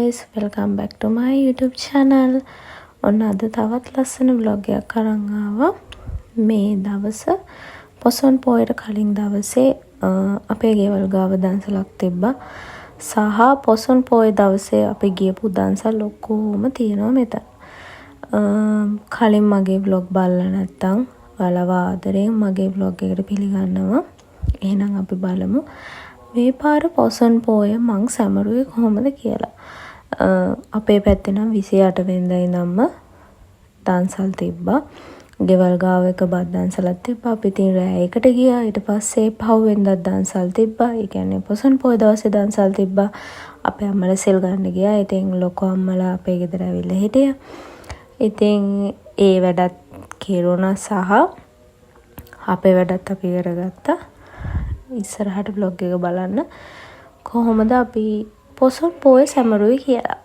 guys, welcome back to my YouTube channel. ඔන්න අද තවත් ලස්සන vlog එකක් අරන් ආවා. මේ දවස පොසොන් පොයට කලින් දවසේ අපේ ගෙවල් ගාව දන්සලක් තිබ්බා. සහ පොසොන් පොය දවසේ අපි ගියපු දන්සල් ඔක්කොම තියෙනවා මෙතන. කලින් මගේ vlog බලලා නැත්තම් ඔයාලව ආදරයෙන් මගේ vlog එකට පිළිගන්නවා. එහෙනම් අපි බලමු මේ පාර පොසොන් පොය මං සැමරුවේ කොහොමද කියලා. අපේ පැත්තේ නම් 28 වෙනිදා ඉඳන්ම දන්සල් තිබ්බා. ගෙවල් ගාව එක බත් දන්සලක් තිබ්බා. අපි තින් රෑ එකට ගියා. ඊට පස්සේ පහු වෙනිදා දන්සල් තිබ්බා. ඒ කියන්නේ පොසොන් පොය දවසේ දන්සල් තිබ්බා. අපේ අම්මලා සෙල් ගන්න ගියා. ඉතින් ලොකෝ අම්මලා අපේ ගෙදර ඇවිල්ලා හිටියා. ඉතින් ඒ වැඩත් කෙරුණා සහ අපේ වැඩත් අපි කරගත්තා. ඉස්සරහට vlog එක බලන්න කොහොමද අපි පොසොන් පොය සැමරුවේ කියලා.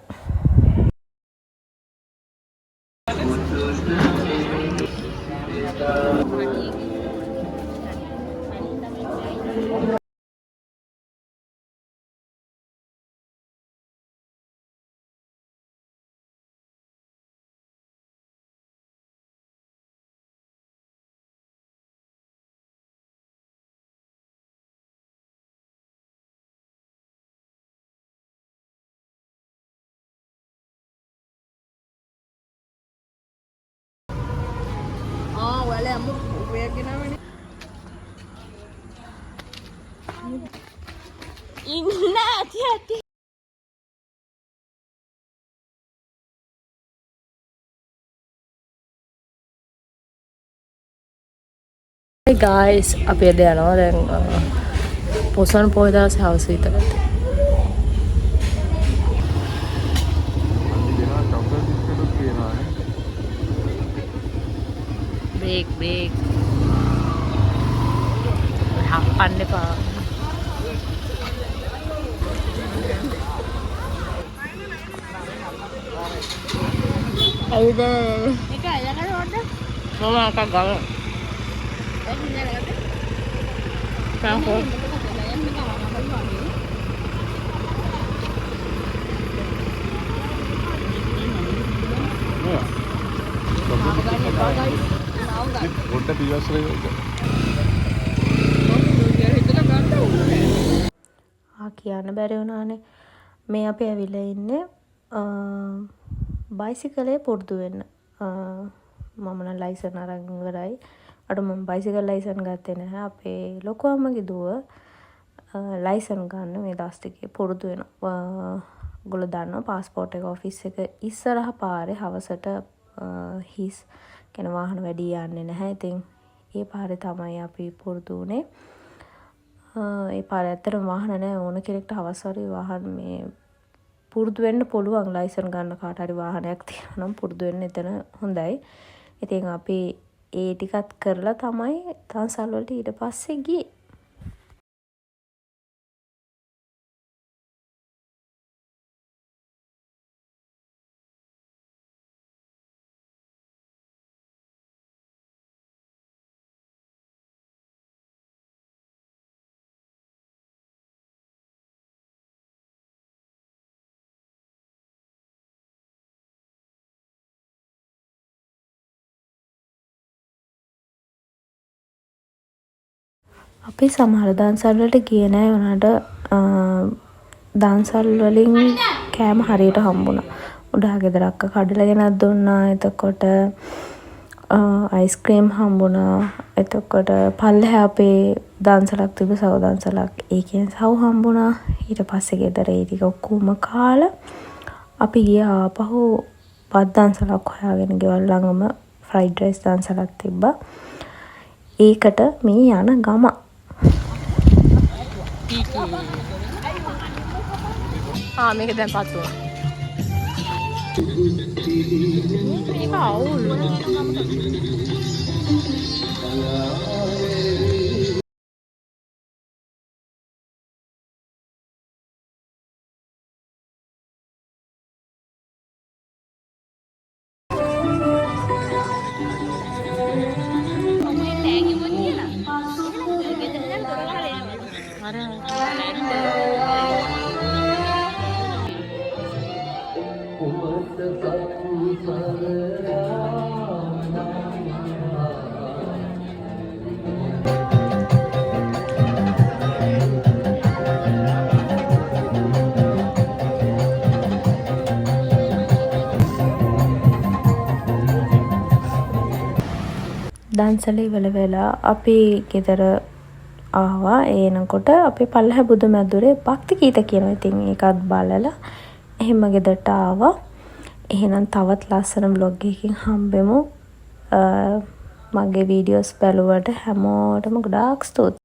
Hey guys, අපි අද යනවා දැන් පොසොන් පොය දවසේ හවස විතරට. බ්‍රේක් හප්පන්න එපා. ඇයිද? එක අයකට ඕඩ? මම අකක් ගන්න. Franco. කියන්න බැරි වුණානේ. මේ අපි ඇවිල්ලා ඉන්නේ බයිසිකලේ පුරුදු වෙන්න. මම නම් ලයිසන් අරන් ඉවරයි. අර මම බයිසිකල් ලයිසන් ගත්තේ නැහැ. අපේ ලොකු අම්මගේ දුව ලයිසන් ගන්න මේ දවස් ටිකේ පුරුදු වෙනවා. ඔයගොල්ලෝ දන්නවා પાස්පෝර්ට් එක ඔෆිස් එක ඉස්සරහ පාරේ හවසට හිස් කෙන වාහන වැඩි යන්නේ නැහැ. ඉතින් ඒ පාරේ තමයි අපි පුරුදු වුණේ. ඒ පාරේ ඇත්තටම වාහන නැහැ. ඕන කෙනෙක්ට හවස් හරි වාහන මේ පුරුදු වෙන්න පුළුවන්. ලයිසන් ගන්න කාට හරි වාහනයක් තියෙනවා නම් පුරුදු වෙන්න එතන හොඳයි. ඉතින් අපි ඒ ටිකත් කරලා තමයි දන්සල් වලට ඊට පස්සේ ගියේ. අපි සමහර දන්සල් වලට ගියේ නෑ. උනාට දන්සල් වලින් කෑම හරියට හම්බුණා. උඩා ගෙදර අක්කා කඩලා ගෙනත් දුන්නා. එතකොට අයිස්ක්‍රීම් හම්බුණා. එතකොට පල්ලෙහා අපේ දන්සලක් තිබ්බ සව දන්සලක්. ඒකෙන් සව හම්බුණා. ඊට පස්සේ ගෙදර ඒ ටික ඔක්කොම කාලා අපි ගියා ආපහු බත් දන්සලක් හොයාගෙන ගෙවල් ළඟම ෆ්‍රයිඩ් රයිස් දන්සලක් තිබ්බා. ඒකට මේ යන ගම මේක දැන් පත් වුණා. මේක අවුල්. දන්සල ඉවර වෙලා අපි ගෙදර ආවා. එනකොට අපි පල්ලෙහා බුදු මැදුරේ භක්ති ගීත කියනවා. ඉතින් ඒකත් බලලා එහෙම ගෙදරට ආවා. එහෙනම් තවත් ලස්සන vlog එකකින් හම්බෙමු. මගේ වීඩියෝස් බලුවට හැමෝටම ගොඩාක් ස්තුතියි.